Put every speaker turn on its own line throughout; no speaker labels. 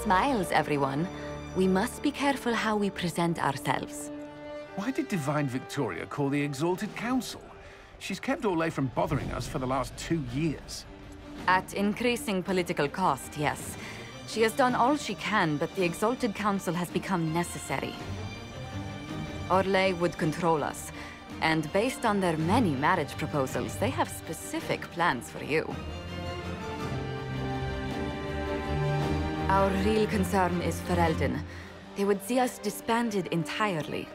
smiles, everyone. We must be careful how we present ourselves.
Why did Divine Victoria call the Exalted Council? She's kept Orlais from bothering us for the last 2 years.
At increasing political cost, yes. She has done all she can, but the Exalted Council has become necessary. Orlais would control us, and based on their many marriage proposals, they have specific plans for you. Our real concern is Ferelden. They would see us disbanded entirely.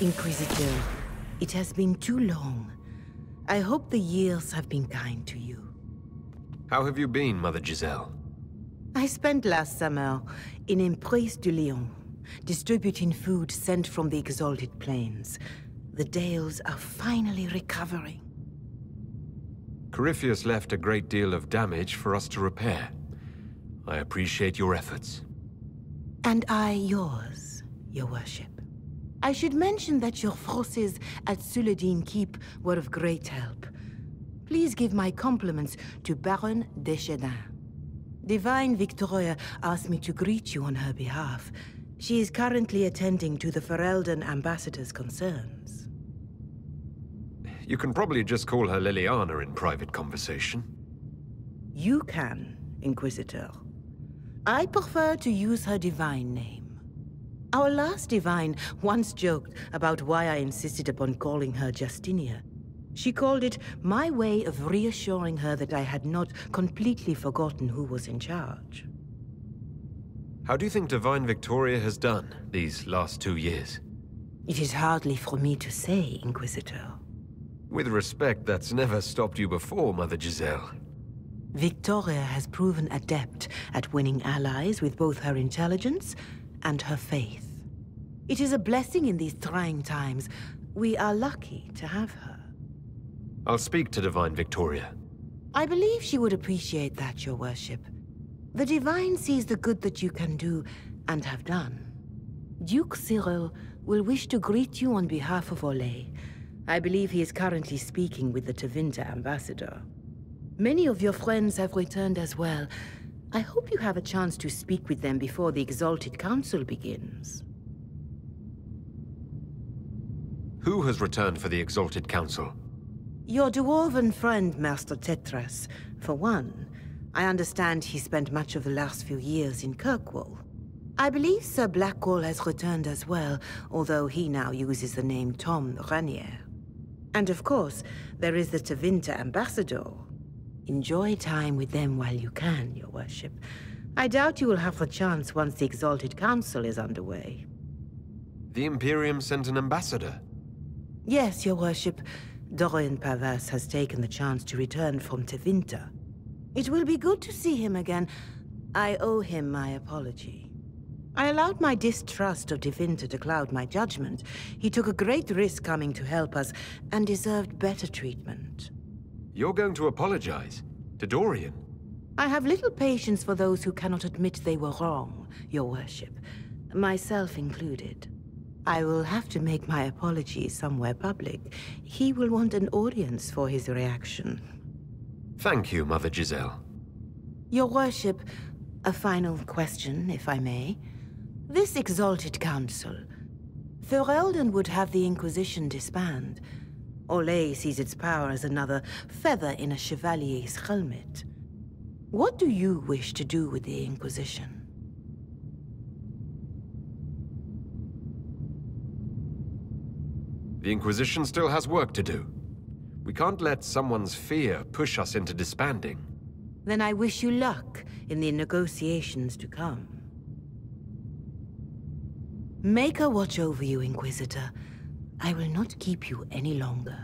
Inquisitor, it has been too long. I hope the years have been kind to you.
How have you been, Mother Giselle?
I spent last summer in Emprise de Lyon, distributing food sent from the Exalted Plains. The Dales are finally recovering.
Corypheus left a great deal of damage for us to repair. I appreciate your efforts.
And I yours, Your Worship. I should mention that your forces at Suladin Keep were of great help. Please give my compliments to Baron Deschedin. Divine Victoria asked me to greet you on her behalf. She is currently attending to the Ferelden ambassador's concerns.
You can probably just call her Liliana in private conversation.
You can, Inquisitor. I prefer to use her divine name. Our last divine once joked about why I insisted upon calling her Justinia. She called it my way of reassuring her that I had not completely forgotten who was in charge.
How do you think Divine Victoria has done these last 2 years?
It is hardly for me to say, Inquisitor.
With respect, that's never stopped you before, Mother Giselle.
Victoria has proven adept at winning allies with both her intelligence and her faith. It is a blessing in these trying times. We are lucky to have her.
I'll speak to Divine Victoria.
I believe she would appreciate that, Your Worship. The Divine sees the good that you can do and have done. Duke Cyril will wish to greet you on behalf of Orlais. I believe he is currently speaking with the Tevinter ambassador. Many of your friends have returned as well. I hope you have a chance to speak with them before the Exalted Council begins.
Who has returned for the Exalted Council?
Your dwarven friend, Master Tetras, for one. I understand he spent much of the last few years in Kirkwall. I believe Sir Blackwall has returned as well, although he now uses the name Tom Ranier. And of course, there is the Tevinter ambassador. Enjoy time with them while you can, Your Worship. I doubt you will have the chance once the Exalted Council is underway.
The Imperium sent an ambassador?
Yes, Your Worship. Dorian Pavas has taken the chance to return from Tevinter. It will be good to see him again. I owe him my apology. I allowed my distrust of Tevinter to cloud my judgment. He took a great risk coming to help us, and deserved better treatment.
You're going to apologize? To Dorian?
I have little patience for those who cannot admit they were wrong, Your Worship. Myself included. I will have to make my apologies somewhere public. He will want an audience for his reaction.
Thank you, Mother Giselle.
Your Worship, a final question, if I may. This Exalted Council. Ferelden would have the Inquisition disband. Orlais sees its power as another feather in a chevalier's helmet. What do you wish to do with the Inquisition?
The Inquisition still has work to do. We can't let someone's fear push us into disbanding.
Then I wish you luck in the negotiations to come. Make a watch over you, Inquisitor. I will not keep you any longer.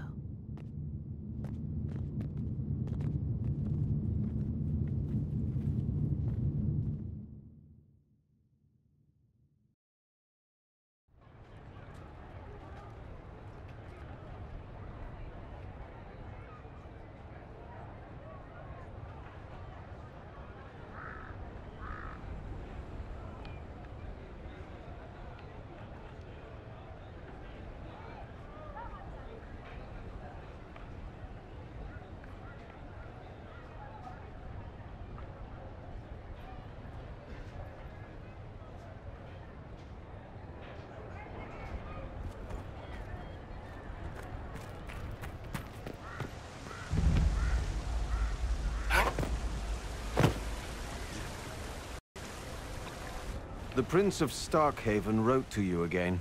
The Prince of Starkhaven wrote to you again.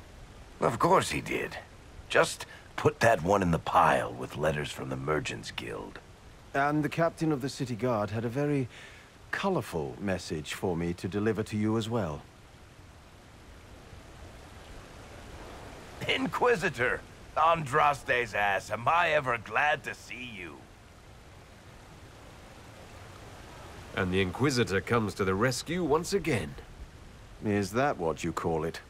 Of course he did. Just put that one in the pile with letters from the Merchants Guild.
And the captain of the city guard had a very colorful message for me to deliver to you as well.
Inquisitor! Andraste's ass, am I ever glad to see you.
And the Inquisitor comes to the rescue once again.
Is that what you call it?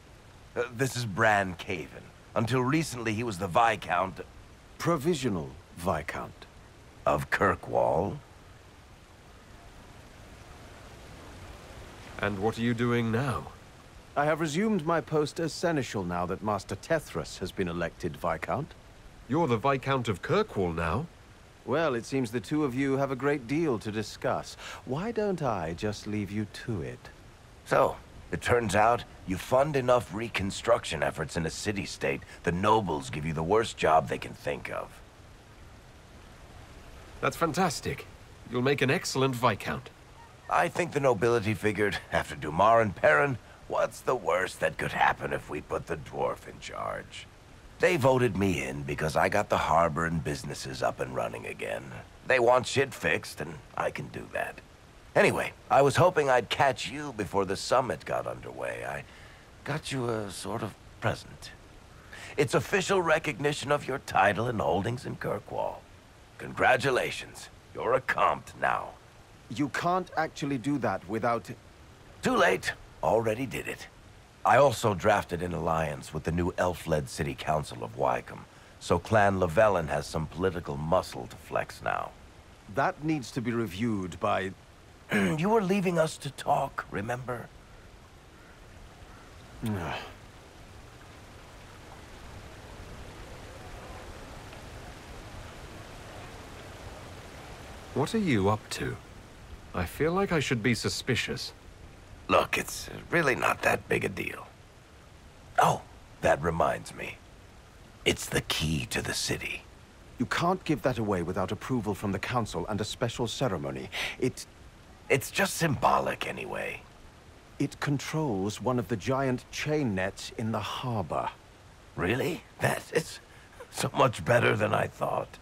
This is Bran Caven. Until recently, he was the Viscount...
Provisional Viscount.
Of Kirkwall.
And what are you doing now?
I have resumed my post as Seneschal now that Master Tethras has been elected Viscount.
You're the Viscount of Kirkwall now?
Well, it seems the two of you have a great deal to discuss. Why don't I just leave you to it?
So, it turns out you fund enough reconstruction efforts in a city-state, the nobles give you the worst job they can think of.
That's fantastic. You'll make an excellent Viscount.
I think the nobility figured, after Dumar and Perrin, what's the worst that could happen if we put the dwarf in charge? They voted me in because I got the harbor and businesses up and running again. They want shit fixed, and I can do that. Anyway, I was hoping I'd catch you before the summit got underway. I got you a sort of present. It's official recognition of your title and holdings in Kirkwall. Congratulations. You're a compt now.
You can't actually do that without...
Too late. Already did it. I also drafted an alliance with the new elf-led city council of Wycombe, so Clan Llewellyn has some political muscle to flex now.
That needs to be reviewed by...
You were leaving us to talk, remember?
What are you up to? I feel like I should be suspicious.
Look, it's really not that big a deal. Oh, that reminds me. It's the key to the city.
You can't give that away without approval from the council and a special ceremony.
It's just symbolic anyway.
It controls one of the giant chain nets in the harbor.
Really? That is so much better than I thought.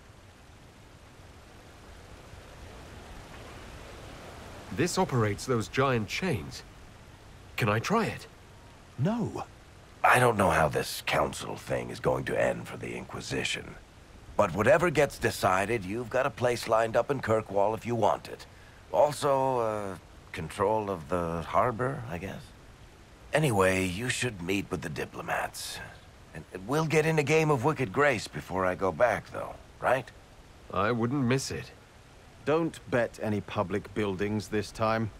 This operates those giant chains. Can I try it?
No.
I don't know how this council thing is going to end for the Inquisition. But whatever gets decided, you've got a place lined up in Kirkwall if you want it. Also, control of the harbor, I guess. Anyway, you should meet with the diplomats. And we'll get in a game of Wicked Grace before I go back, though, right?
I wouldn't miss it.
Don't bet any public buildings this time.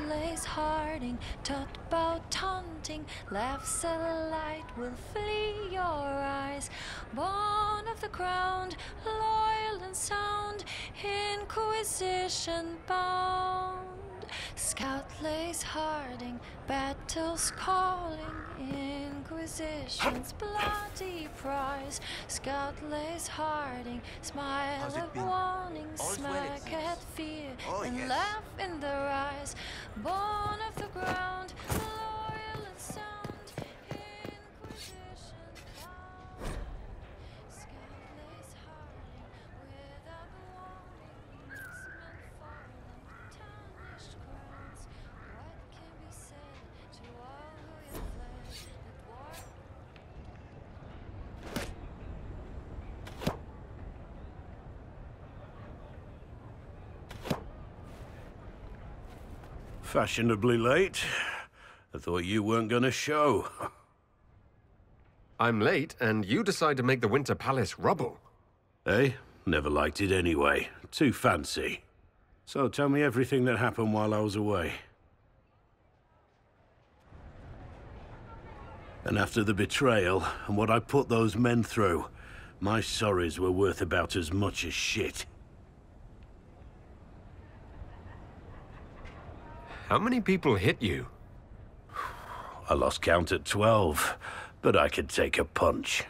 Lays Harding taught about taunting, laughs a light will flee your eyes. Born of the ground, loyal and sound, Inquisition bound. Scout lays harding, battles calling, Inquisition's bloody prize. Scout lays harding, smile of warning, smirk at fear, and laugh in their eyes. Born of the ground, loyal and sound, Inquisition bound. Scout lays harding, without warning, marksmen fallen, tarnished crowns. What can be said to all who have fled? That war.
Fashionably late. I thought you weren't gonna show.
I'm late, and you decide to make the Winter Palace rubble.
Eh? Never liked it anyway. Too fancy. So tell me everything that happened while I was away. And after the betrayal, and what I put those men through, my sorries were worth about as much as shit.
How many people hit you?
I lost count at 12, but I could take a punch.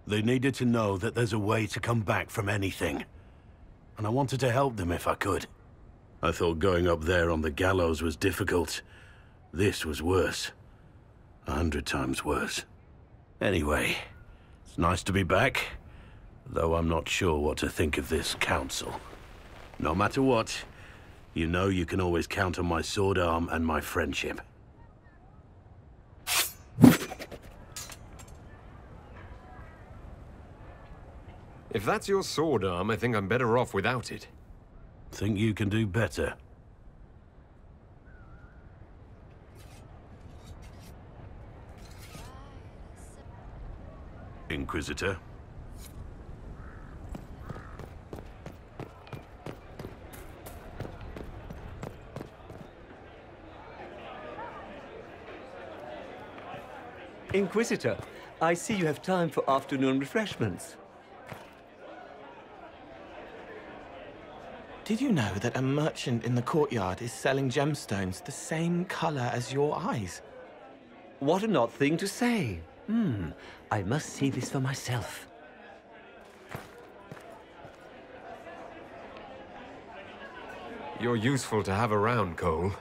They needed to know that there's a way to come back from anything. And I wanted to help them if I could. I thought going up there on the gallows was difficult. This was worse. 100 times worse. Anyway, it's nice to be back, though I'm not sure what to think of this council. No matter what, you know you can always count on my sword arm and my friendship.
If that's your sword arm, I think I'm better off without it.
Think you can do better? Inquisitor?
Inquisitor, I see you have time for afternoon refreshments.
Did you know that a merchant in the courtyard is selling gemstones the same color as your eyes?
What an odd thing to say. I must see this for myself.
You're useful to have around, Cole.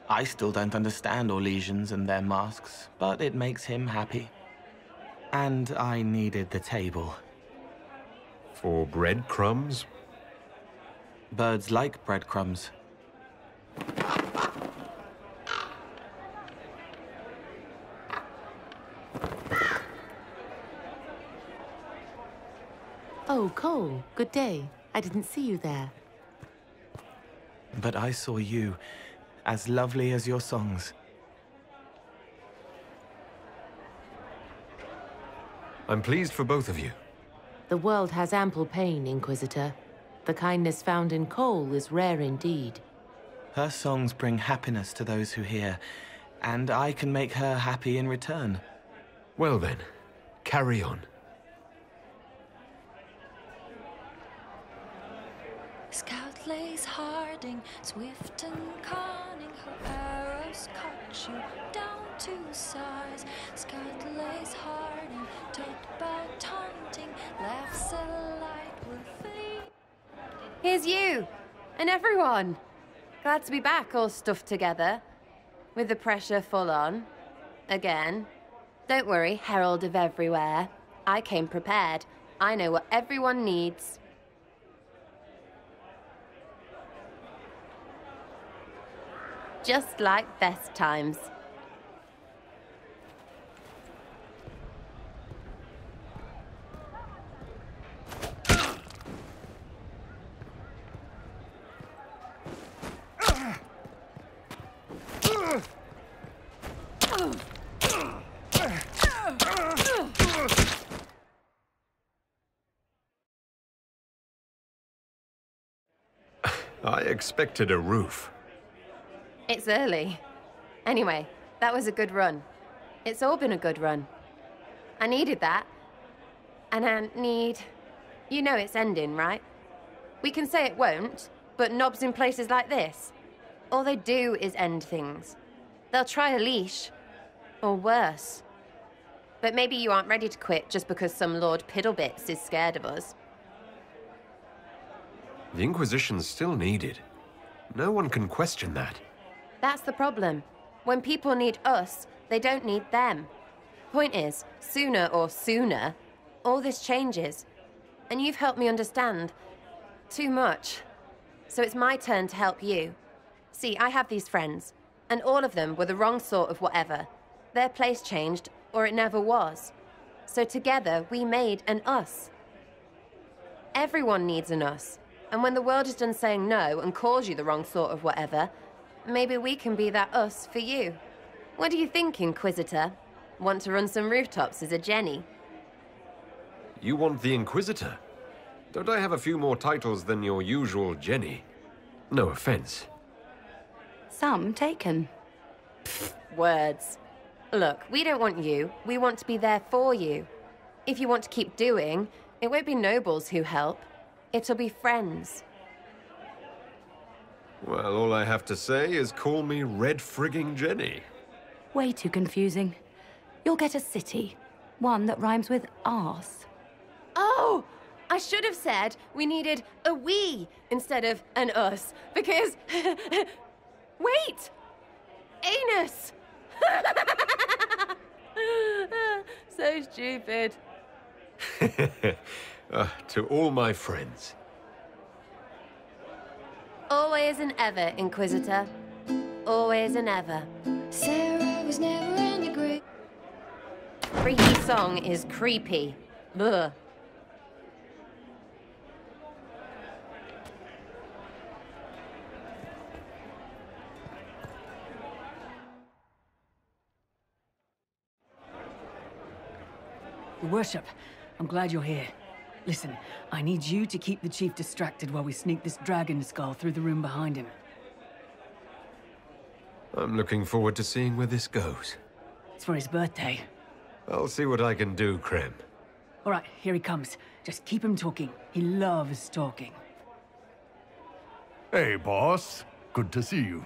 I still don't understand Orlesians and their masks, but it makes him happy. And I needed the table.
For breadcrumbs?
Birds like breadcrumbs.
Oh, Cole, good day. I didn't see you there.
But I saw you, as lovely as your songs.
I'm pleased for both of you.
The world has ample pain, Inquisitor. The kindness found in Cole is rare indeed.
Her songs bring happiness to those who hear, and I can make her happy in return.
Well then, carry on.
Scout lays harding, swift and cunning, her arrows cut you down to size. Scout lays harding, talked about taunting, laughs a light will flee.
Here's you, and everyone. Glad to be back, all stuffed together, with the pressure full on. Again. Don't worry, Herald of Everywhere. I came prepared. I know what everyone needs. Just like best times.
I expected a roof.
It's early. Anyway, that was a good run. It's all been a good run. I needed that. And I need... You know it's ending, right? We can say it won't, but knobs in places like this. All they do is end things. They'll try a leash. Or worse. But maybe you aren't ready to quit just because some Lord Piddlebits is scared of us.
The Inquisition's still needed. No one can question that.
That's the problem. When people need us, they don't need them. Point is, sooner, all this changes. And you've helped me understand too much. So it's my turn to help you. See, I have these friends, and all of them were the wrong sort of whatever. Their place changed, or it never was. So together, we made an us. Everyone needs an us. And when the world is done saying no and calls you the wrong sort of whatever, maybe we can be that us for you. What do you think, Inquisitor? Want to run some rooftops as a Jenny?
You want the Inquisitor? Don't I have a few more titles than your usual Jenny? No offense.
Some taken.
Pfft, words. Look, we don't want you. We want to be there for you. If you want to keep doing, it won't be nobles who help. It'll be friends.
Well, all I have to say is call me Red Frigging Jenny.
Way too confusing. You'll get a city. One that rhymes with arse.
Oh! I should have said we needed a we instead of an us, because... Wait! Anus! So stupid.
To all my friends.
Always and ever, Inquisitor. Always and ever.
Sarah was never in the group.
Creepy song is creepy. Ugh.
Your Worship, I'm glad you're here. Listen, I need you to keep the Chief distracted while we sneak this dragon skull through the room behind him.
I'm looking forward to seeing where this goes.
It's for his birthday.
I'll see what I can do, Krem.
All right, here he comes. Just keep him talking. He loves talking.
Hey, boss. Good to see you.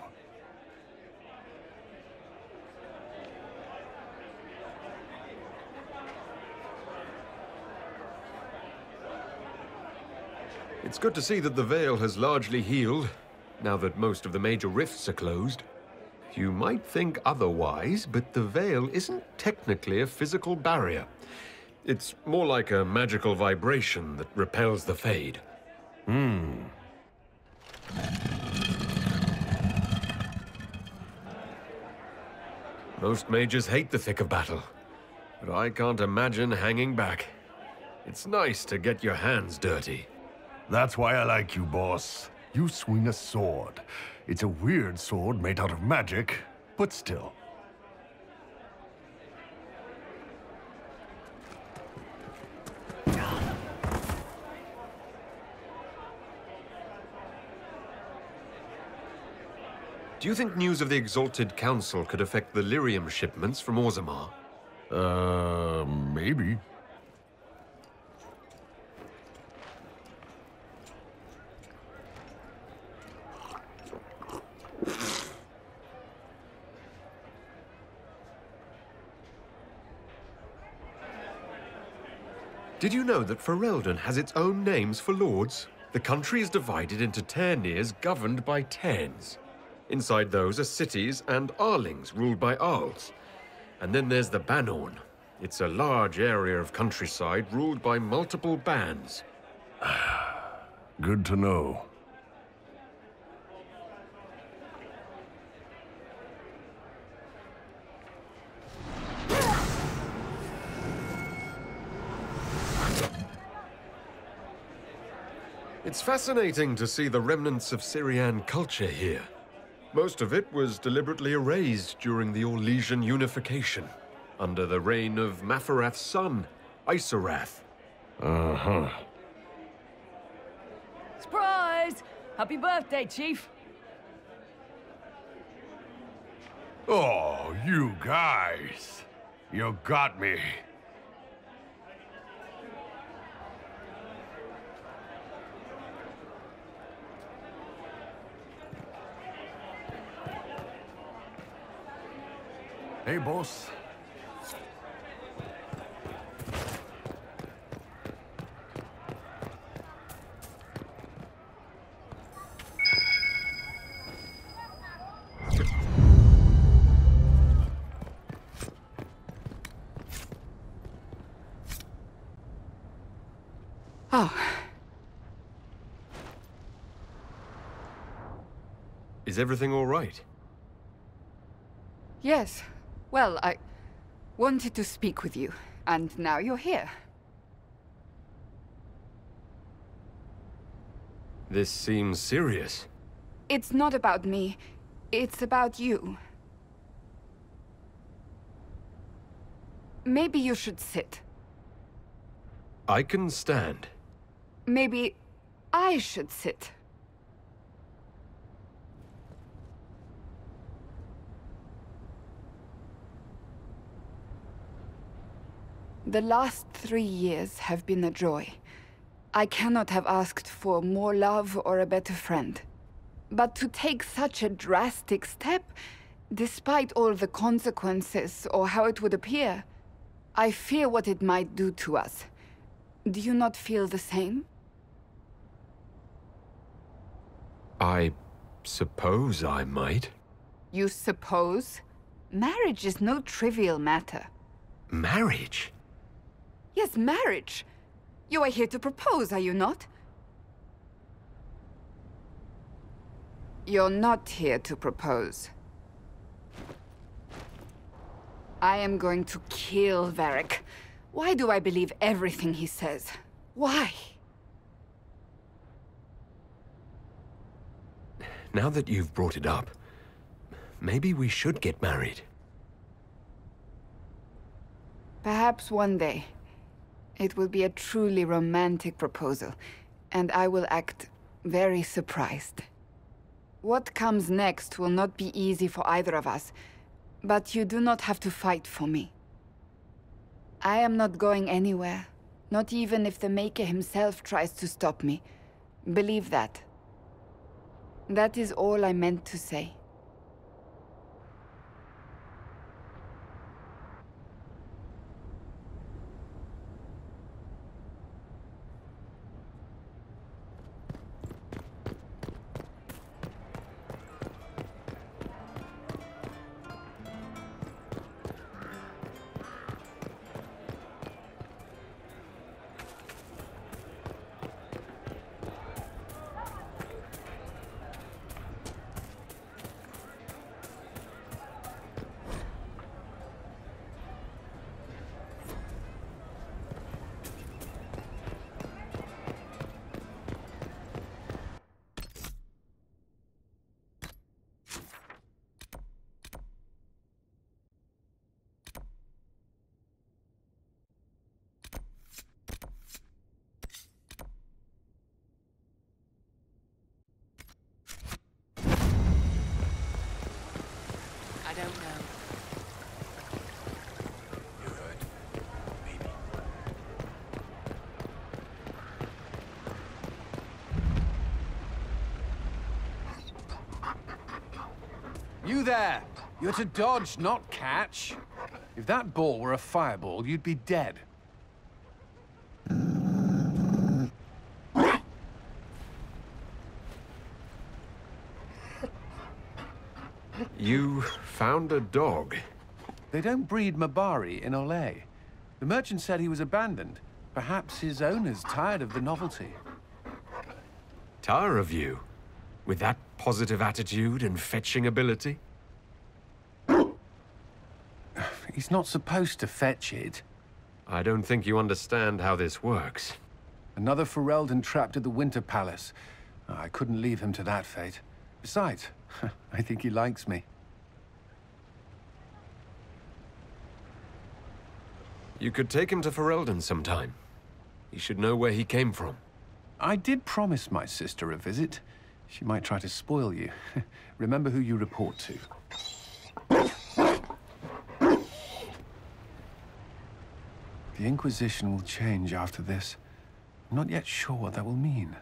It's good to see that the Veil has largely healed, now that most of the major rifts are closed. You might think otherwise, but the Veil isn't technically a physical barrier. It's more like a magical vibration that repels the Fade. Most mages hate the thick of battle, but I can't imagine hanging back. It's nice to get your hands dirty.
That's why I like you, boss. You swing a sword. It's a weird sword made out of magic, but still.
Do you think news of the Exalted Council could affect the lyrium shipments from Orzammar?
Maybe.
Did you know that Ferelden has its own names for lords? The country is divided into Ternirs governed by Terns. Inside those are cities and Arlings ruled by Arls. And then there's the Banorn. It's a large area of countryside ruled by multiple bands.
Good to know.
It's fascinating to see the remnants of Syrian culture here. Most of it was deliberately erased during the Orlesian unification, under the reign of Mafarath's son, Isarath.
Surprise! Happy birthday, Chief!
Oh, you guys. You got me. Hey, boss.
Oh.
Is everything all right?
Yes. Well, I wanted to speak with you, and now you're here.
This seems serious.
It's not about me. It's about you. Maybe you should sit.
I can stand.
Maybe I should sit. The last 3 years have been a joy. I cannot have asked for more love or a better friend. But to take such a drastic step, despite all the consequences or how it would appear, I fear what it might do to us. Do you not feel the same?
I suppose I might.
You suppose? Marriage is no trivial matter.
Marriage?
Yes, marriage. You are here to propose, are you not? You're not here to propose. I am going to kill Varric. Why do I believe everything he says? Why?
Now that you've brought it up, maybe we should get married.
Perhaps one day. It will be a truly romantic proposal, and I will act very surprised. What comes next will not be easy for either of us, but you do not have to fight for me. I am not going anywhere, not even if the Maker himself tries to stop me. Believe that. That is all I meant to say.
I don't know.
You heard? Maybe.
You there! You're to dodge, not catch. If that ball were a fireball, you'd be dead.
You found a dog?
They don't breed Mabari in Olay. The merchant said he was abandoned. Perhaps his owner's tired of the novelty.
Tire of you? With that positive attitude and fetching ability?
He's not supposed to fetch it.
I don't think you understand how this works.
Another Ferelden trapped at the Winter Palace. I couldn't leave him to that fate. Besides, I think he likes me.
You could take him to Ferelden sometime. He should know where he came from.
I did promise my sister a visit. She might try to spoil you. Remember who you report to. The Inquisition will change after this. I'm not yet sure what that will mean.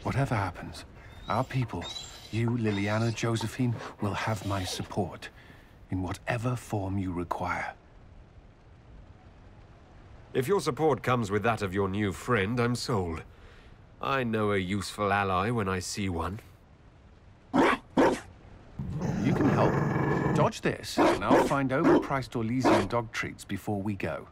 Whatever happens, our people You, Liliana, Josephine, will have my support in whatever form you require.
If your support comes with that of your new friend, I'm sold. I know a useful ally when I see one.
You can help. Dodge this, and I'll find overpriced Orlesian dog treats before we go.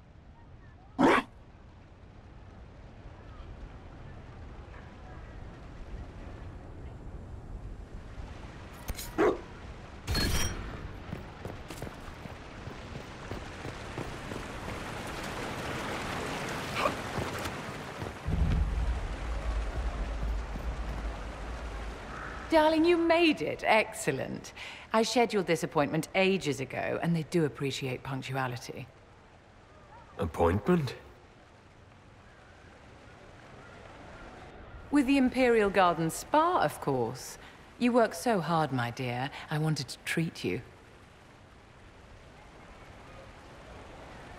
Darling, you made it. Excellent. I scheduled this appointment ages ago, and they do appreciate punctuality.
Appointment?
With the Imperial Garden Spa, of course. You work so hard, my dear. I wanted to treat you.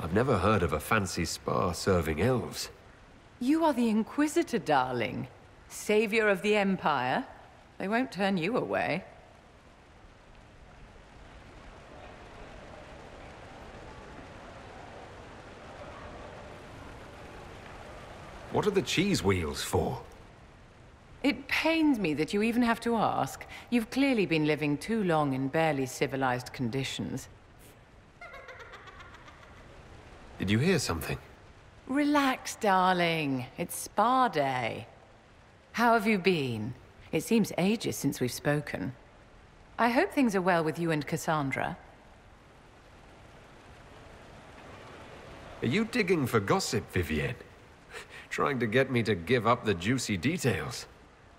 I've never heard of a fancy spa serving elves.
You are the Inquisitor, darling. Savior of the Empire. They won't turn you away.
What are the cheese wheels for?
It pains me that you even have to ask. You've clearly been living too long in barely civilized conditions.
Did you hear something?
Relax, darling. It's spa day. How have you been? It seems ages since we've spoken. I hope things are well with you and Cassandra.
Are you digging for gossip, Vivienne? Trying to get me to give up the juicy details?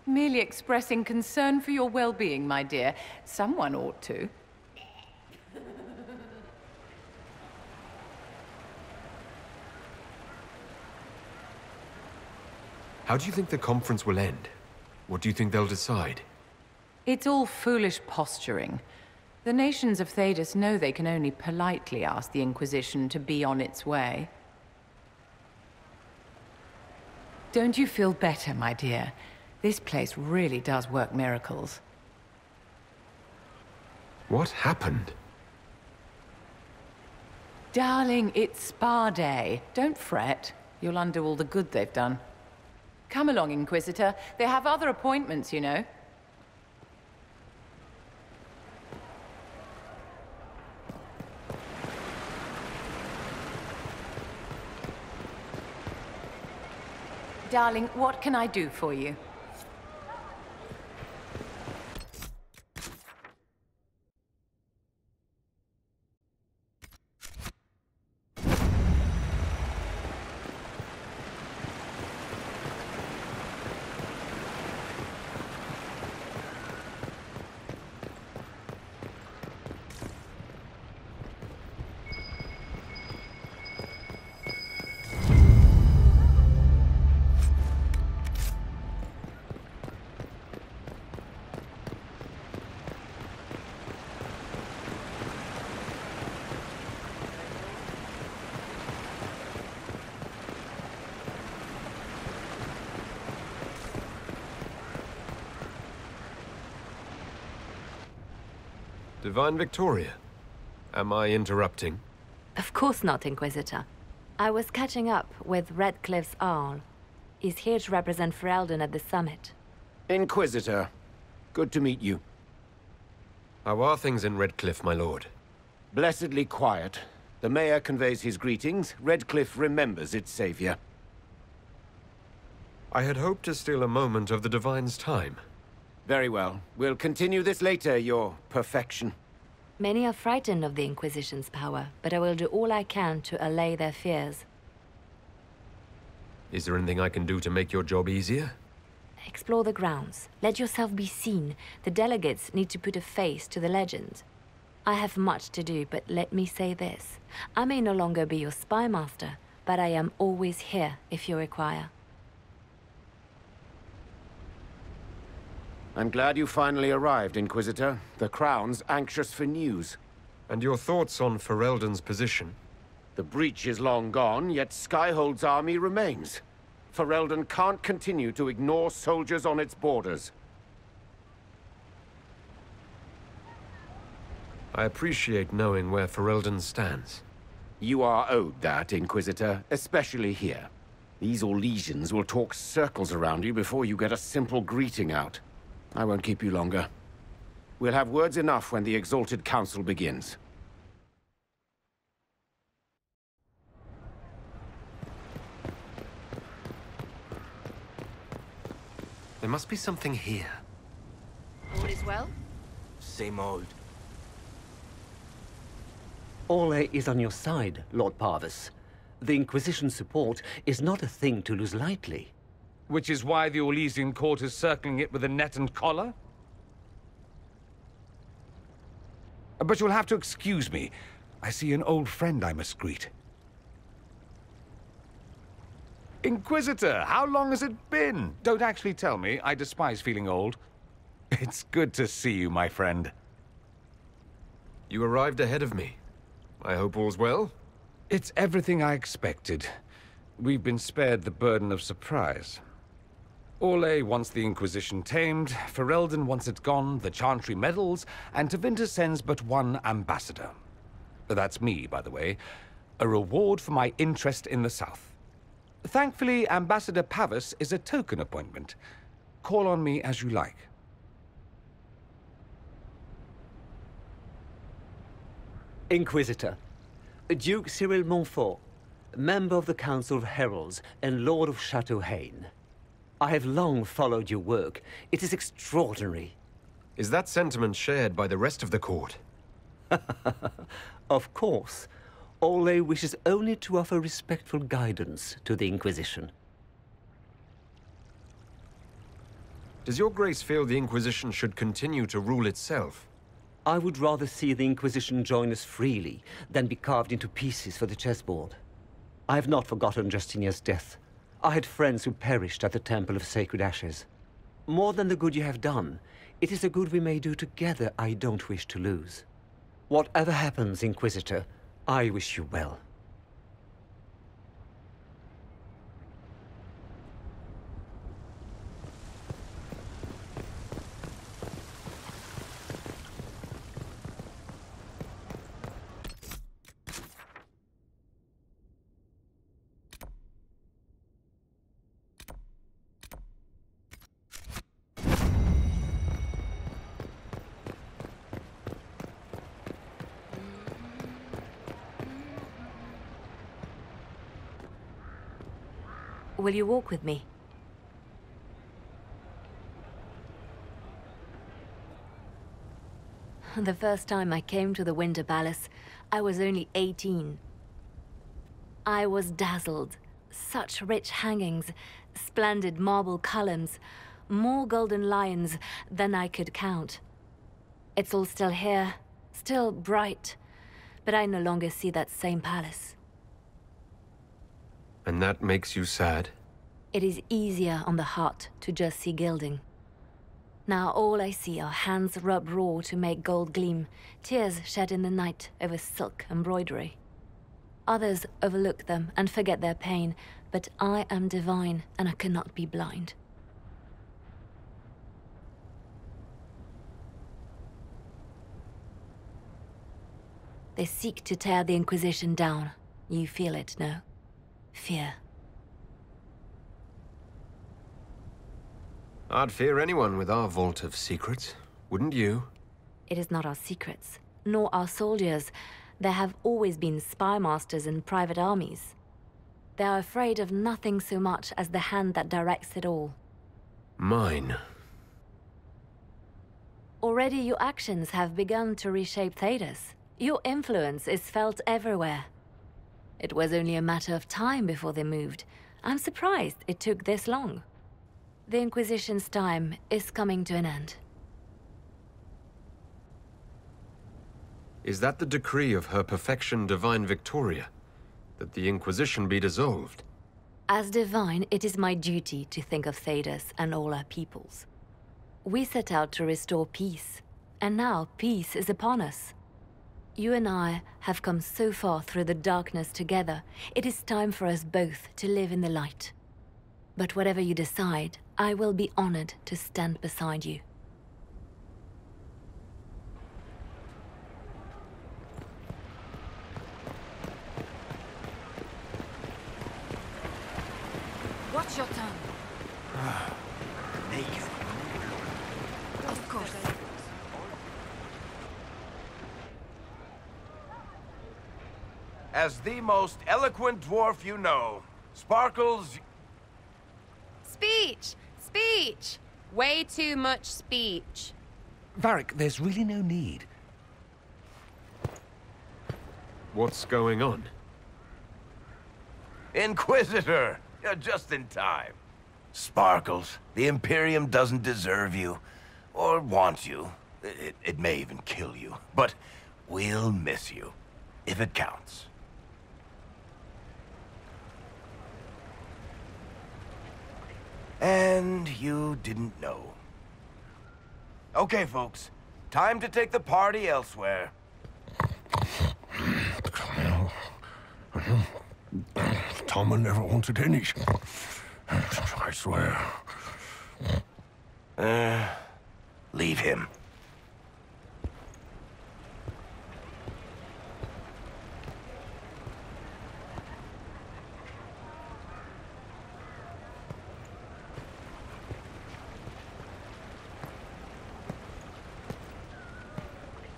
Merely expressing concern for your well-being, my dear. Someone ought to.
How do you think the conference will end? What do you think they'll decide?
It's all foolish posturing. The nations of Thedas know they can only politely ask the Inquisition to be on its way. Don't you feel better, my dear? This place really does work miracles.
What happened?
Darling, it's spa day. Don't fret. You'll undo all the good they've done. Come along, Inquisitor. They have other appointments, you know. Darling, what can I do for you?
Divine Victoria, am I interrupting?
Of course not, Inquisitor. I was catching up with Redcliffe's Arl. He's here to represent Ferelden at the summit.
Inquisitor, good to meet you.
How are things in Redcliffe, my lord?
Blessedly quiet. The mayor conveys his greetings. Redcliffe remembers its savior.
I had hoped to steal a moment of the Divine's time.
Very well. We'll continue this later, your perfection.
Many are frightened of the Inquisition's power, but I will do all I can to allay their fears.
Is there anything I can do to make your job easier?
Explore the grounds. Let yourself be seen. The delegates need to put a face to the legend. I have much to do, but let me say this. I may no longer be your spy master, but I am always here if you require.
I'm glad you finally arrived, Inquisitor. The Crown's anxious for news.
And your thoughts on Ferelden's position?
The breach is long gone, yet Skyhold's army remains. Ferelden can't continue to ignore soldiers on its borders.
I appreciate knowing where Ferelden stands.
You are owed that, Inquisitor, especially here. These Orlesians will talk circles around you before you get a simple greeting out. I won't keep you longer. We'll have words enough when the Exalted Council begins.
There must be something here.
All is well?
Same old.
Orlais is on your side, Lord Parvis. The Inquisition's support is not a thing to lose lightly.
Which is why the Orlesian court is circling it with a net and collar? But you'll have to excuse me. I see an old friend I must greet. Inquisitor, how long has it been? Don't actually tell me. I despise feeling old. It's good to see you, my friend.
You arrived ahead of me. I hope all's well?
It's everything I expected. We've been spared the burden of surprise. Orlais wants the Inquisition tamed, Ferelden wants it gone, the Chantry meddles, and Tevinter sends but one ambassador. That's me, by the way. A reward for my interest in the South. Thankfully, Ambassador Pavis is a token appointment. Call on me as you like.
Inquisitor, Duke Cyril Montfort, member of the Council of Heralds and Lord of Chateau Haine. I have long followed your work. It is extraordinary.
Is that sentiment shared by the rest of the court?
Of course. Orlais wishes only to offer respectful guidance to the Inquisition.
Does your grace feel the Inquisition should continue to rule itself?
I would rather see the Inquisition join us freely than be carved into pieces for the chessboard. I have not forgotten Justinia's death. I had friends who perished at the Temple of Sacred Ashes. More than the good you have done, it is the good we may do together I don't wish to lose. Whatever happens, Inquisitor, I wish you well.
Will you walk with me? The first time I came to the Winter Palace, I was only 18. I was dazzled. Such rich hangings, splendid marble columns, more golden lions than I could count. It's all still here, still bright, but I no longer see that same palace.
And that makes you sad?
It is easier on the heart to just see gilding. Now all I see are hands rubbed raw to make gold gleam, tears shed in the night over silk embroidery. Others overlook them and forget their pain, but I am divine and I cannot be blind. They seek to tear the Inquisition down. You feel it, no? Fear.
I'd fear anyone with our vault of secrets, wouldn't you?
It is not our secrets, nor our soldiers. There have always been spy masters and private armies. They are afraid of nothing so much as the hand that directs it all.
Mine.
Already your actions have begun to reshape Thedas. Your influence is felt everywhere. It was only a matter of time before they moved. I'm surprised it took this long. The Inquisition's time is coming to an end.
Is that the decree of Her Perfection Divine Victoria? That the Inquisition be dissolved?
As divine, it is my duty to think of Thedas and all our peoples. We set out to restore peace, and now peace is upon us. You and I have come so far through the darkness together, it is time for us both to live in the light. But whatever you decide, I will be honored to stand beside you.
as the most eloquent dwarf you know. Sparkles...
Speech! Speech! Way too much speech.
Varric, there's really no need.
What's going on?
Inquisitor! You're just in time. Sparkles, the Imperium doesn't deserve you. Or want you. It may even kill you. But we'll miss you. If it counts. And you didn't know. Okay, folks. Time to take the party elsewhere.
Tama never wanted any. I swear.
Leave him.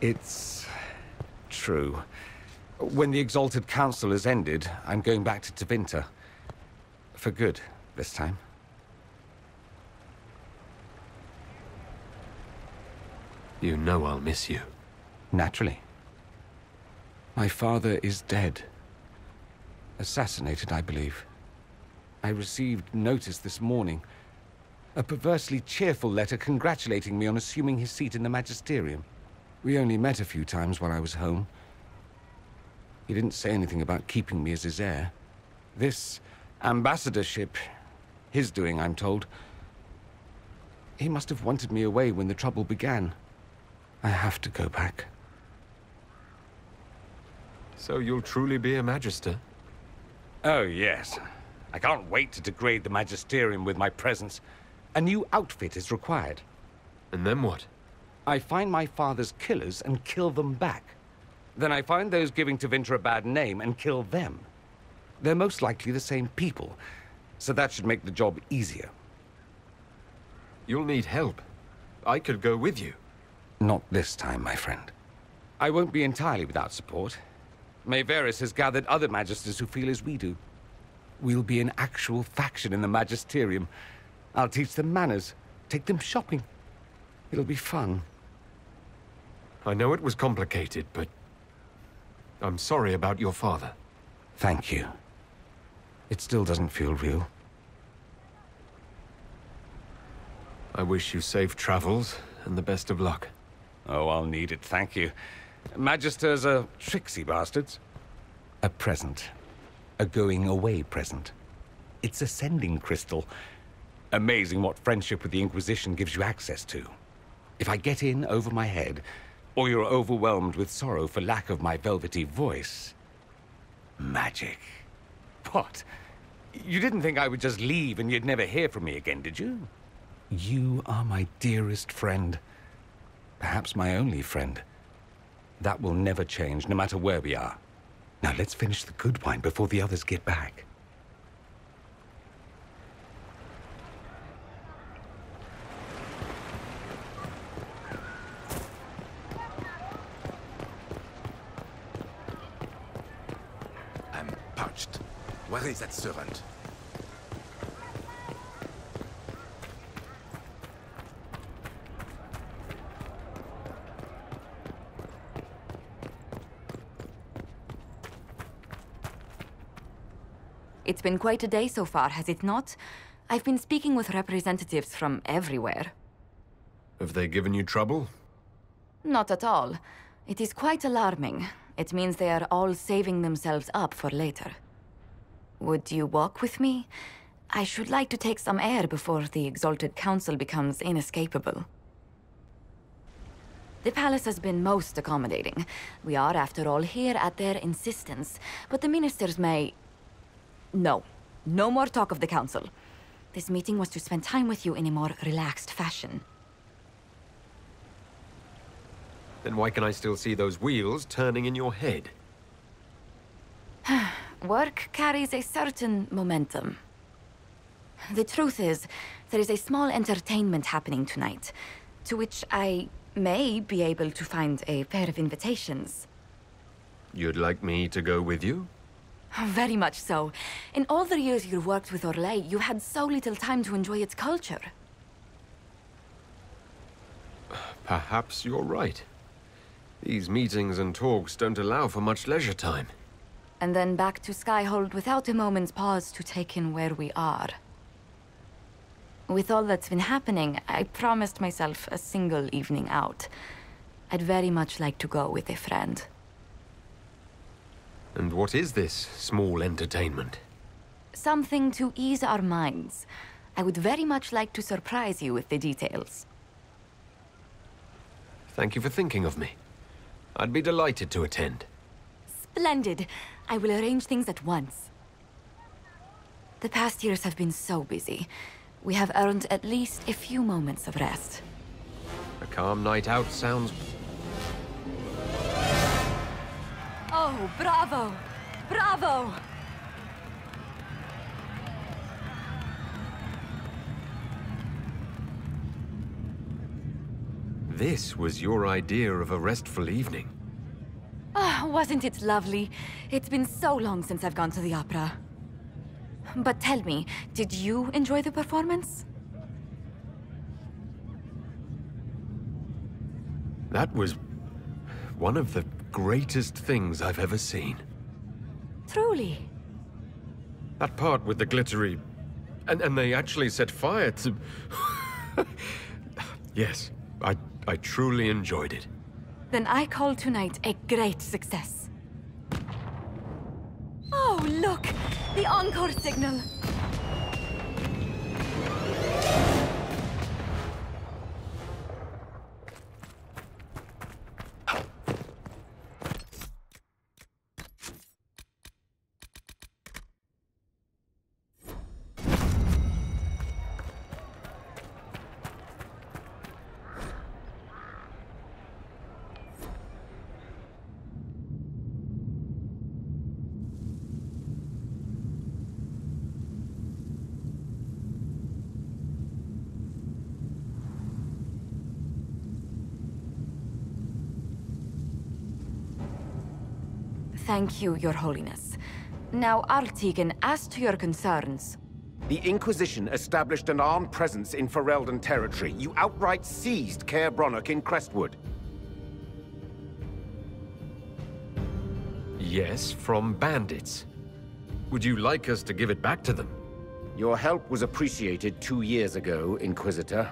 It's true. When the Exalted Council has ended, I'm going back to Tevinter. For good, this time.
You know I'll miss you.
Naturally. My father is dead. Assassinated, I believe. I received notice this morning. A perversely cheerful letter congratulating me on assuming his seat in the Magisterium. We only met a few times while I was home. He didn't say anything about keeping me as his heir. This ambassadorship, his doing, I'm told. He must have wanted me away when the trouble began. I have to go back.
So you'll truly be a Magister?
Oh, yes. I can't wait to degrade the Magisterium with my presence. A new outfit is required.
And then what?
I find my father's killers and kill them back. Then I find those giving Tevinter a bad name and kill them. They're most likely the same people, so that should make the job easier.
You'll need help. I could go with you.
Not this time, my friend. I won't be entirely without support. Mayveris has gathered other Magisters who feel as we do. We'll be an actual faction in the Magisterium. I'll teach them manners, take them shopping. It'll be fun.
I know it was complicated, but I'm sorry about your father.
Thank you. It still doesn't feel real.
I wish you safe travels and the best of luck.
Oh, I'll need it, thank you. Magisters are tricksy bastards. A present. A going-away present. It's a sending crystal. Amazing what friendship with the Inquisition gives you access to. If I get in over my head, or you're overwhelmed with sorrow for lack of my velvety voice... magic. What? You didn't think I would just leave and you'd never hear from me again, did you? You are my dearest friend. Perhaps my only friend. That will never change, no matter where we are. Now let's finish the good wine before the others get back.
Parched. Where is that servant?
It's been quite a day so far, has it not? I've been speaking with representatives from everywhere.
Have they given you trouble?
Not at all. It is quite alarming. It means they are all saving themselves up for later. Would you walk with me? I should like to take some air before the Exalted Council becomes inescapable. The palace has been most accommodating. We are, after all, here at their insistence, but the ministers may... No. No more talk of the council. This meeting was to spend time with you in a more relaxed fashion.
Then why can I still see those wheels turning in your head?
Work carries a certain momentum. The truth is, there is a small entertainment happening tonight, to which I may be able to find a pair of invitations.
You'd like me to go with you?
Very much so. In all the years you worked with Orlais, you had so little time to enjoy its culture.
Perhaps you're right. These meetings and talks don't allow for much leisure time.
And then back to Skyhold without a moment's pause to take in where we are. With all that's been happening, I promised myself a single evening out. I'd very much like to go with a friend.
And what is this small entertainment?
Something to ease our minds. I would very much like to surprise you with the details.
Thank you for thinking of me. I'd be delighted to attend.
Splendid. I will arrange things at once. The past years have been so busy. We have earned at least a few moments of rest.
A calm night out sounds...
Oh, bravo! Bravo!
This was your idea of a restful evening.
Ah, wasn't it lovely? It's been so long since I've gone to the opera. But tell me, did you enjoy the performance?
That was one of the greatest things I've ever seen.
Truly?
That part with the glittery... And they actually set fire to... Yes, I truly enjoyed it.
Then I call tonight a great success. Oh, look! The encore signal! Thank you, Your Holiness. Now, Artigan, as to your concerns...
The Inquisition established an armed presence in Ferelden territory. You outright seized Caer Bronach in Crestwood.
Yes, from bandits. Would you like us to give it back to them?
Your help was appreciated 2 years ago, Inquisitor.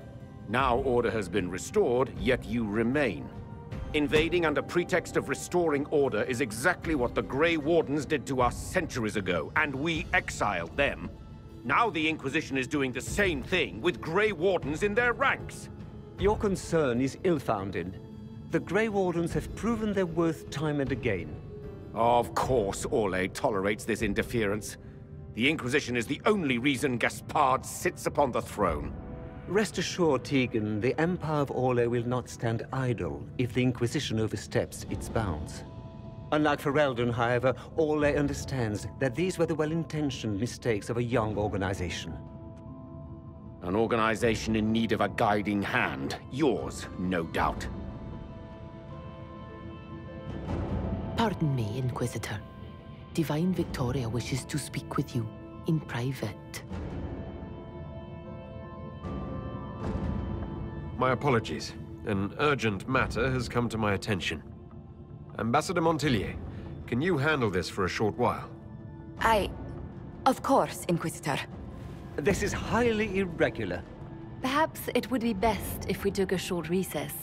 Now order has been restored, yet you remain. Invading under pretext of restoring order is exactly what the Grey Wardens did to us centuries ago, and we exiled them. Now the Inquisition is doing the same thing with Grey Wardens in their ranks.
Your concern is ill-founded. The Grey Wardens have proven their worth time and again.
Of course Orlais tolerates this interference. The Inquisition is the only reason Gaspard sits upon the throne.
Rest assured, Tegan, the Empire of Orlais will not stand idle if the Inquisition oversteps its bounds. Unlike Ferelden, however, Orlais understands that these were the well-intentioned mistakes of a young organization.
An organization in need of a guiding hand. Yours, no doubt.
Pardon me, Inquisitor. Divine Victoria wishes to speak with you in private.
My apologies. An urgent matter has come to my attention. Ambassador Montillier, can you handle this for a short while?
Of course, Inquisitor.
This is highly irregular.
Perhaps it would be best if we took a short recess.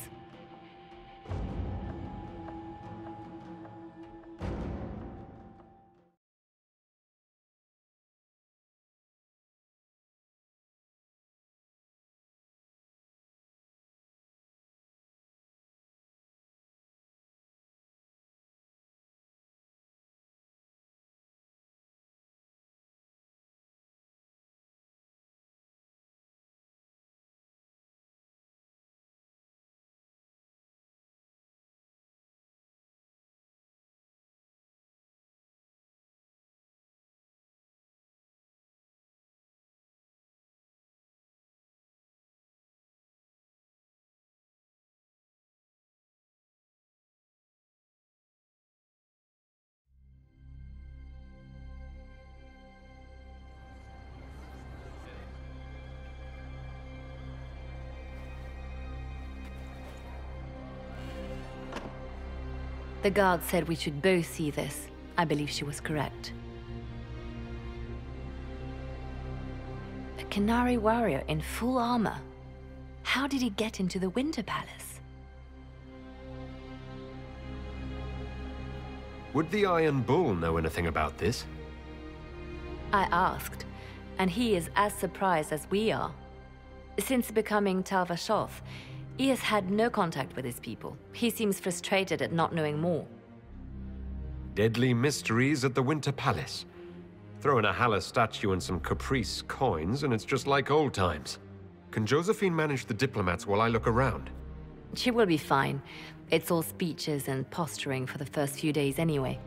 The guard said we should both see this. I believe she was correct. A Qunari warrior in full armor. How did he get into the Winter Palace?
Would the Iron Bull know anything about this?
I asked, and he is as surprised as we are. Since becoming Talvashoth, he has had no contact with his people. He seems frustrated at not knowing more.
Deadly mysteries at the Winter Palace. Throw in a Halla statue and some Caprice coins, and it's just like old times. Can Josephine manage the diplomats while I look around?
She will be fine. It's all speeches and posturing for the first few days anyway.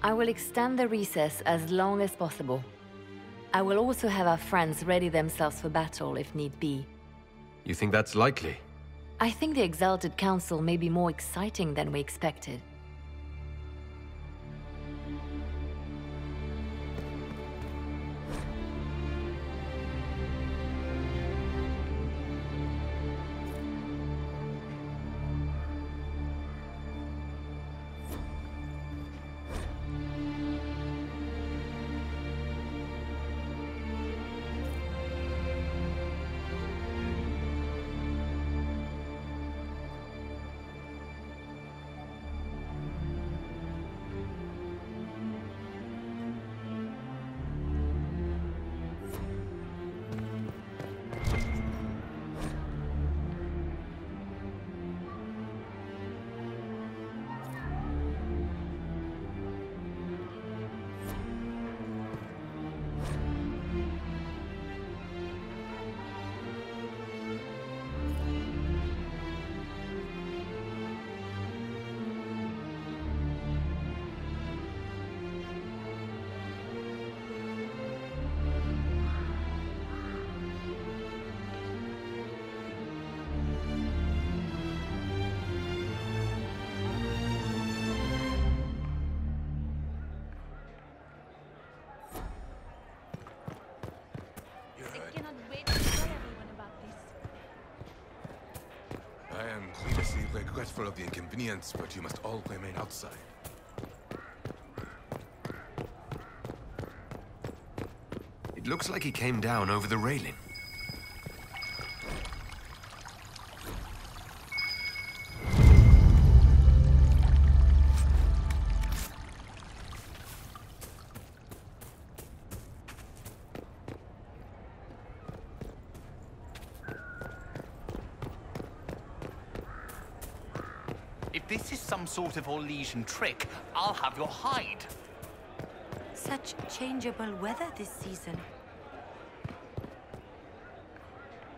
I will extend the recess as long as possible. I will also have our friends ready themselves for battle if need be.
You think that's likely?
I think the Exalted Council may be more exciting than we expected.
I am grievously regretful of the inconvenience, but you must all remain outside.
It looks like he came down over the railing.
If this is some sort of Orlesian trick, I'll have your hide.
Such changeable weather this season.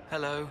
Hello.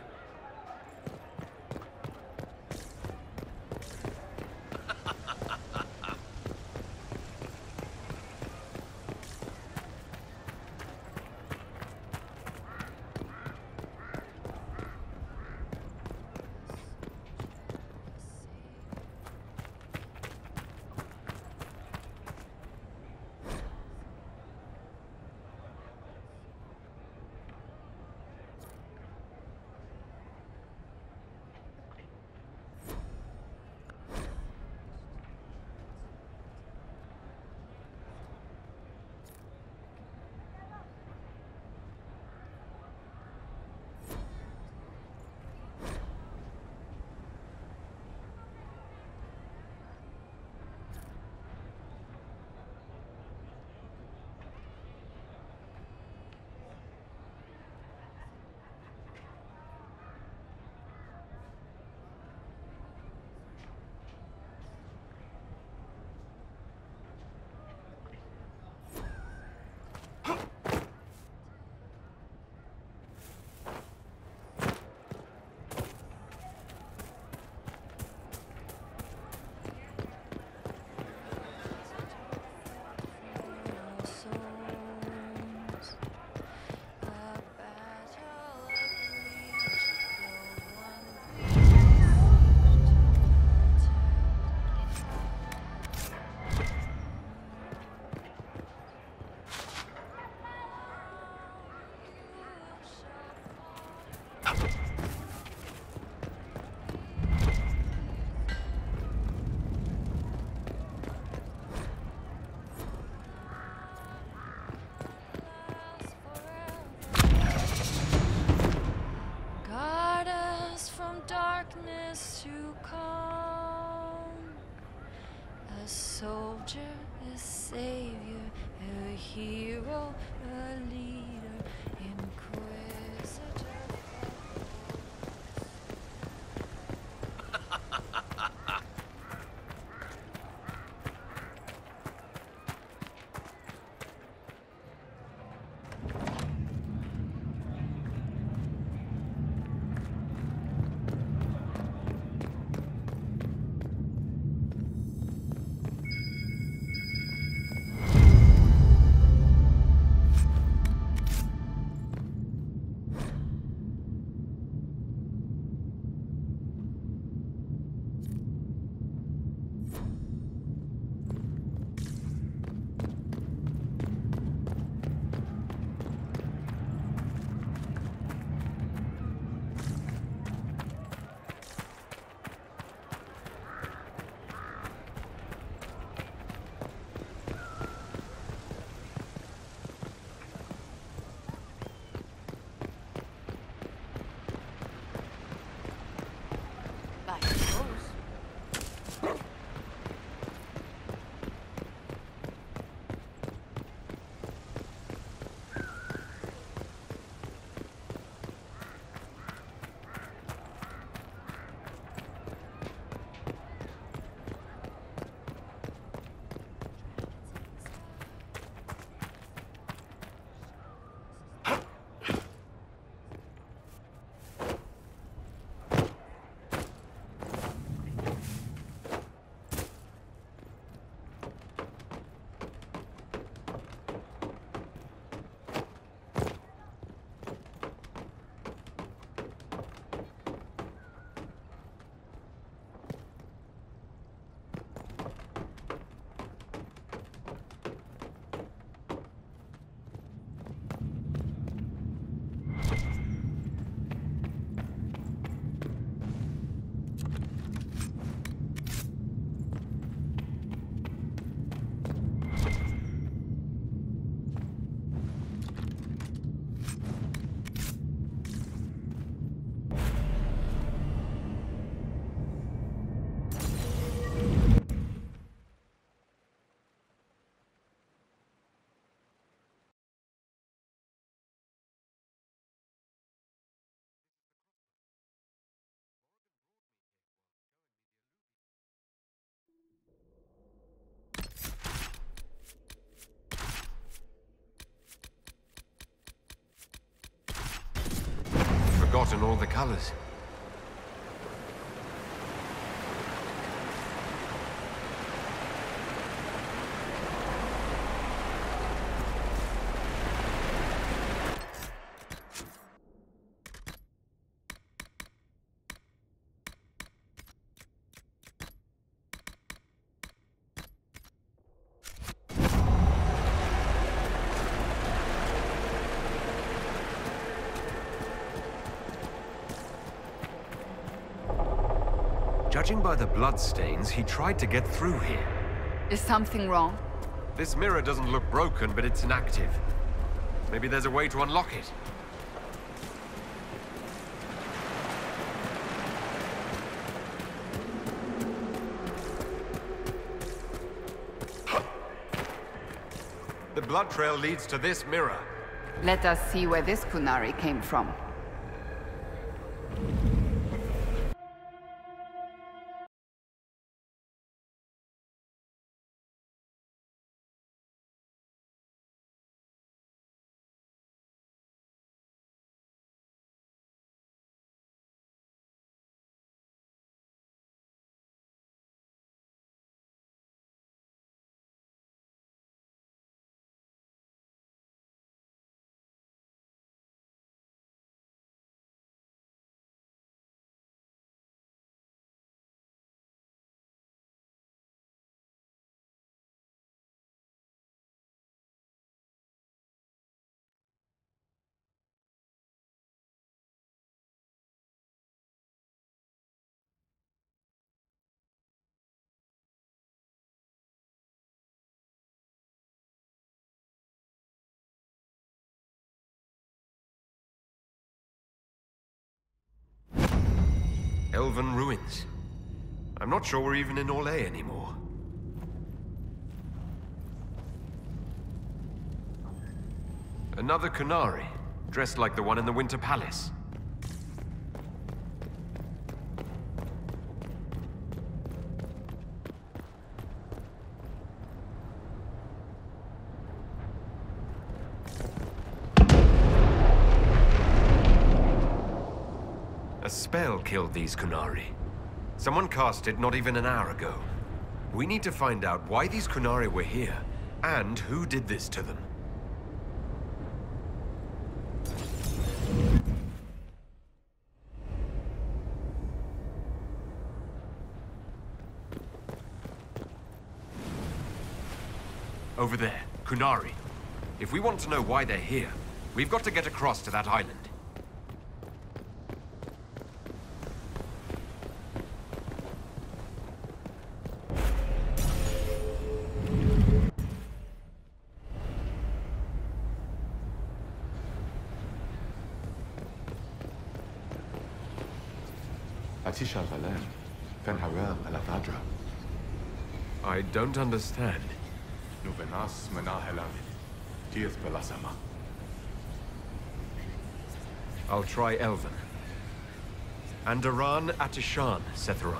soldier, a savior, a hero, a leader, inquisitor.
Forgotten all the colors. Judging by the bloodstains, he tried to get through here.
Is something wrong?
This mirror doesn't look broken, but it's inactive. Maybe there's a way to unlock it. The blood trail leads to this mirror.
Let us see where this Qunari came from.
Elven ruins. I'm not sure we're even in Orlais anymore. Another Qunari, dressed like the one in the Winter Palace. A spell killed these Qunari. Someone cast it not even an hour ago. We need to find out why these Qunari were here, and who did this to them. Over there, Qunari. If we want to know why they're here, we've got to get across to that island. I don't understand. I'll try Elven. Andaran Atishan, Setheran.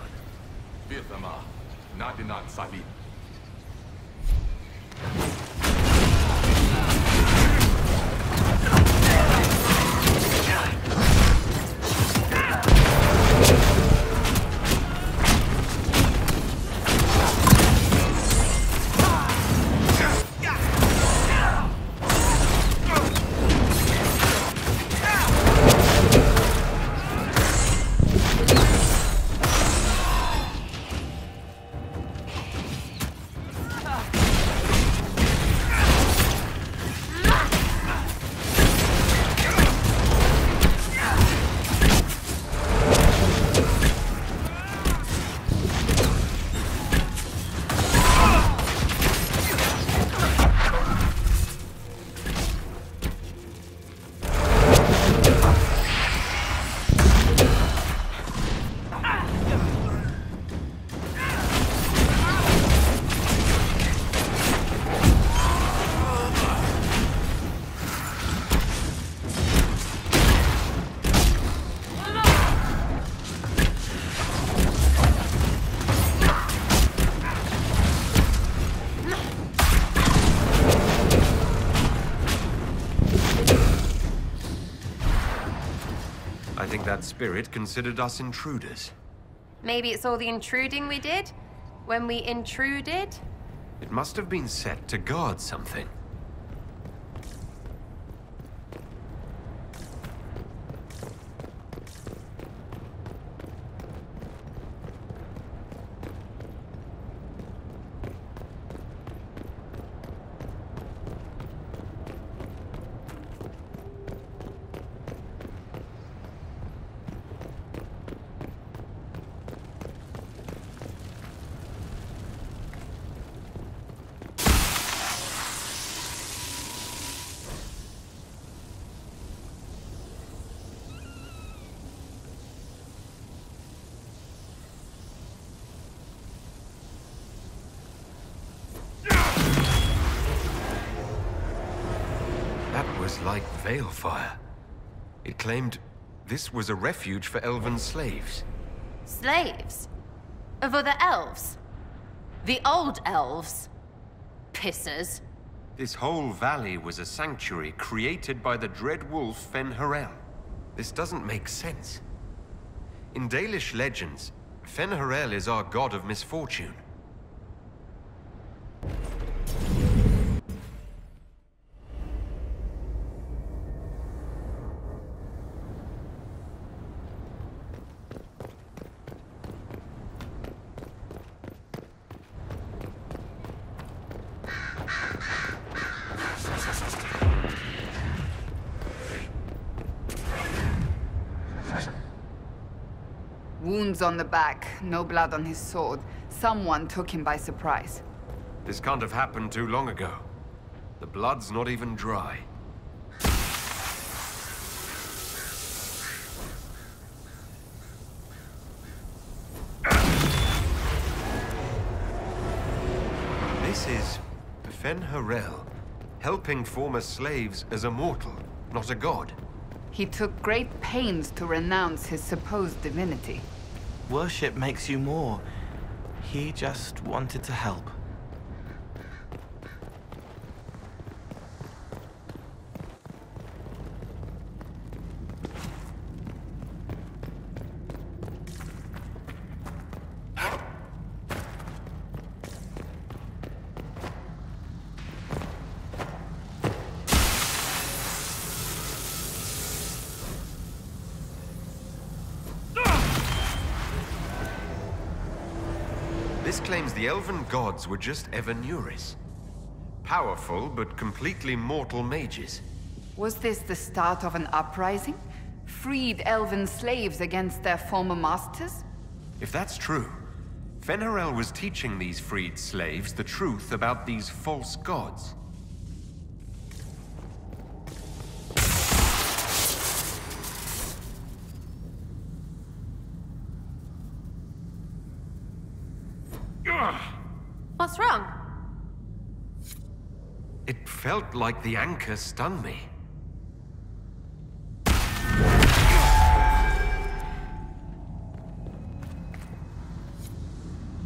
I think that spirit considered us intruders.
Maybe it's all the intruding we did? When we intruded?
It must have been set to guard something. Like Veilfire. It claimed this was a refuge for elven slaves.
Slaves? Of other elves? The old elves? Pissers.
This whole valley was a sanctuary created by the dread wolf Fen-Harel. This doesn't make sense. In Dalish legends, Fen-Harel is our god of misfortune.
Wounds on the back, no blood on his sword. Someone took him by surprise.
This can't have happened too long ago. The blood's not even dry. This is Fen-Harel. helping former slaves as a mortal, not a god.
He took great pains to renounce his supposed divinity.
Worship makes you more. He just wanted to help.
This claims the elven gods were just Evanuris. Powerful, but completely mortal mages.
Was this the start of an uprising? Freed elven slaves against their former masters?
If that's true, Fen'Harel was teaching these freed slaves the truth about these false gods.
What's wrong?
It felt like the anchor stung me.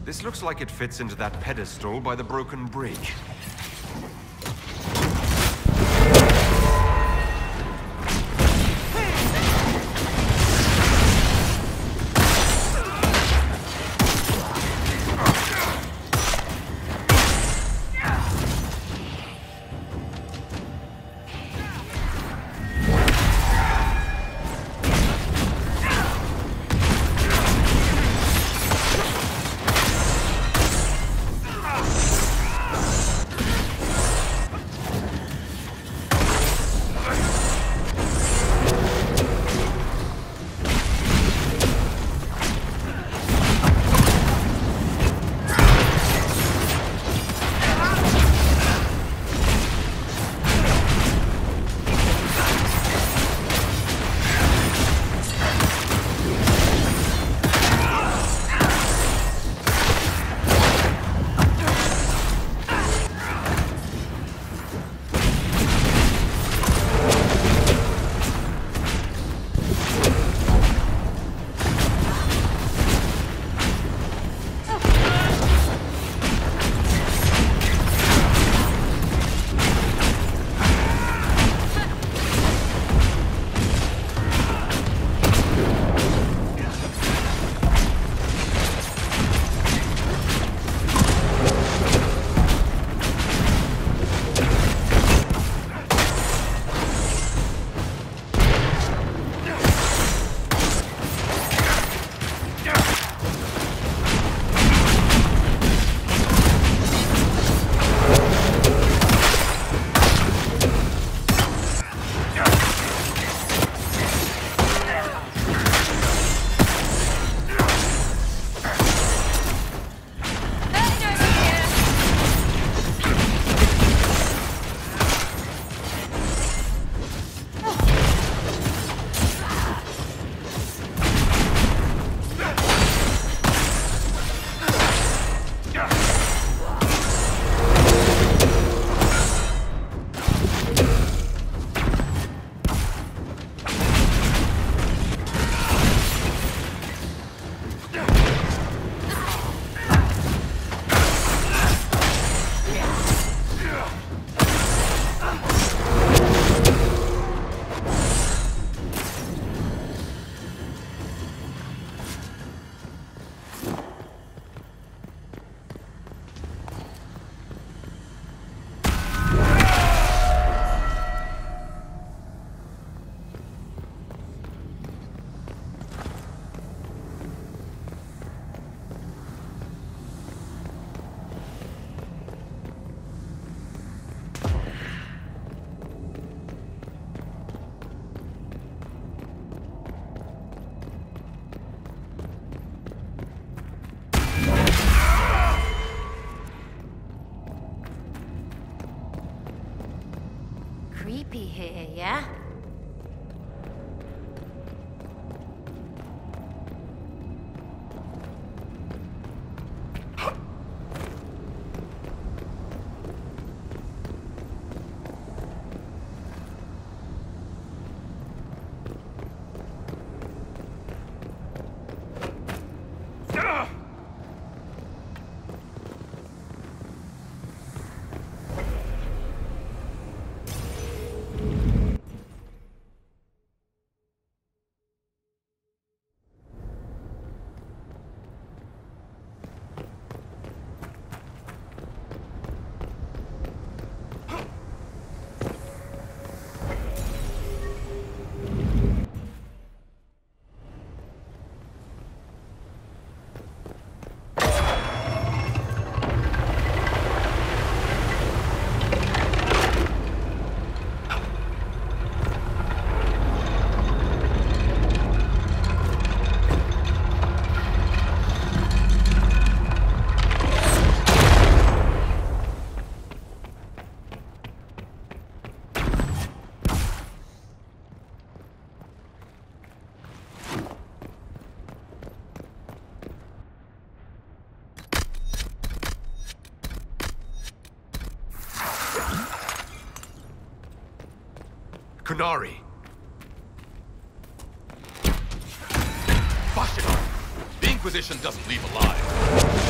This looks like it fits into that pedestal by the broken bridge.
Creepy here, yeah?
Qunari.
Bash it off! The Inquisition doesn't leave alive.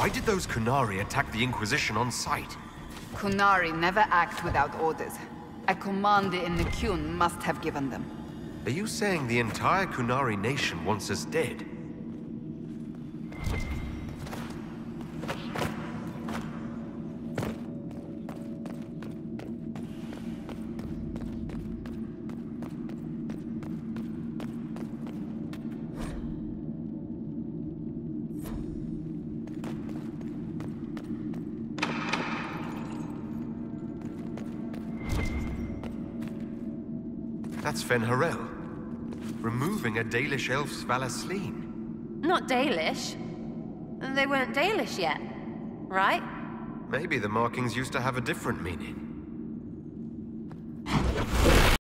Why did those Qunari attack the Inquisition on sight?
Qunari never act without orders. A commander in the Qun must have given them.
Are you saying the entire Qunari nation wants us dead? That's Fen'Harel, removing a Dalish elf's Valasleen.
Not Dalish. They weren't Dalish yet, right?
Maybe the markings used to have a different meaning.